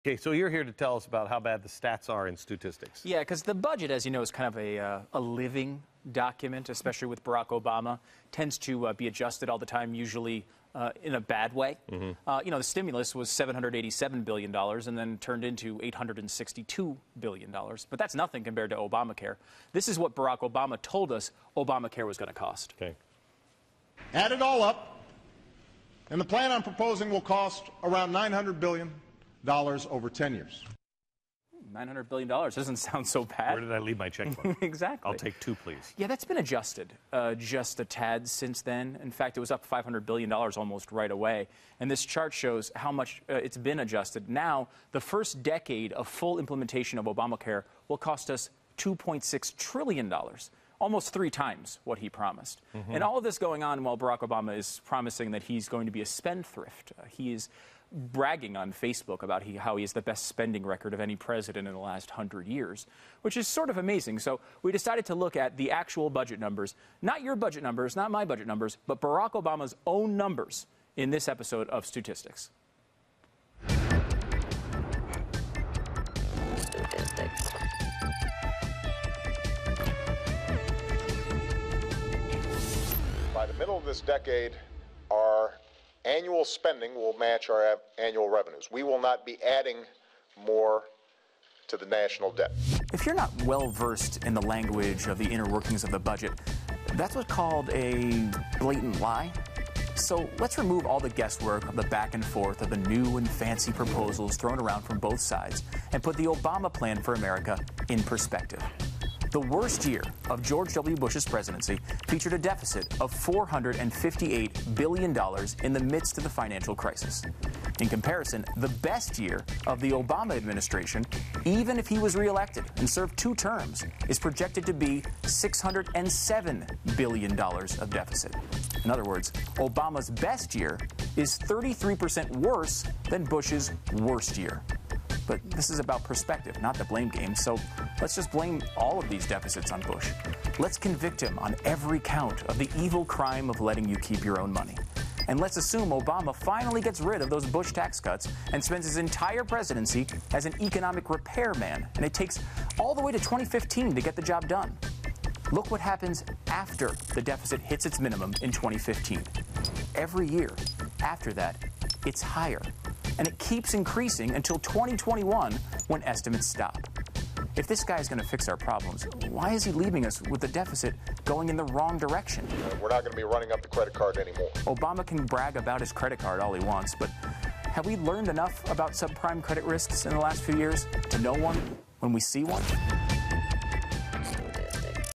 Okay, so you're here to tell us about how bad the stats are in Stutistics. Yeah, because the budget, as you know, is kind of a living document, especially with Barack Obama. Tends to be adjusted all the time, usually in a bad way. The stimulus was $787 billion and then turned into $862 billion. But that's nothing compared to Obamacare. This is what Barack Obama told us Obamacare was going to cost. Okay. Add it all up, and the plan I'm proposing will cost around $900 billion over 10 years. $900 billion doesn't sound so bad. Where did I leave my checkbook? Exactly. I'll take two, please. Yeah, that's been adjusted just a tad since then. In fact, it was up $500 billion almost right away. And this chart shows how much it's been adjusted. Now, the first decade of full implementation of Obamacare will cost us $2.6 trillion. Almost 3 times what he promised. And all of this going on while Barack Obama is promising that he's going to be a spendthrift. He is bragging on Facebook about how he has the best spending record of any president in the last 100 years, which is sort of amazing. So we decided to look at the actual budget numbers, not your budget numbers, not my budget numbers, but Barack Obama's own numbers in this episode of Stutistics. Statistics. By the middle of this decade, our annual spending will match our annual revenues. We will not be adding more to the national debt. If you're not well-versed in the language of the inner workings of the budget, that's what's called a blatant lie. So let's remove all the guesswork of the back and forth of the new and fancy proposals thrown around from both sides and put the Obama plan for America in perspective. The worst year of George W. Bush's presidency featured a deficit of $458 billion in the midst of the financial crisis. In comparison, the best year of the Obama administration, even if he was reelected and served 2 terms, is projected to be $607 billion of deficit. In other words, Obama's best year is 33% worse than Bush's worst year. But this is about perspective, not the blame game, so let's just blame all of these deficits on Bush. Let's convict him on every count of the evil crime of letting you keep your own money. And let's assume Obama finally gets rid of those Bush tax cuts and spends his entire presidency as an economic repairman, and it takes all the way to 2015 to get the job done. Look what happens after the deficit hits its minimum in 2015. Every year after that, it's higher. And it keeps increasing until 2021 when estimates stop. If this guy is going to fix our problems, why is he leaving us with the deficit going in the wrong direction? We're not going to be running up the credit card anymore. Obama can brag about his credit card all he wants, but have we learned enough about subprime credit risks in the last few years to know one when we see one?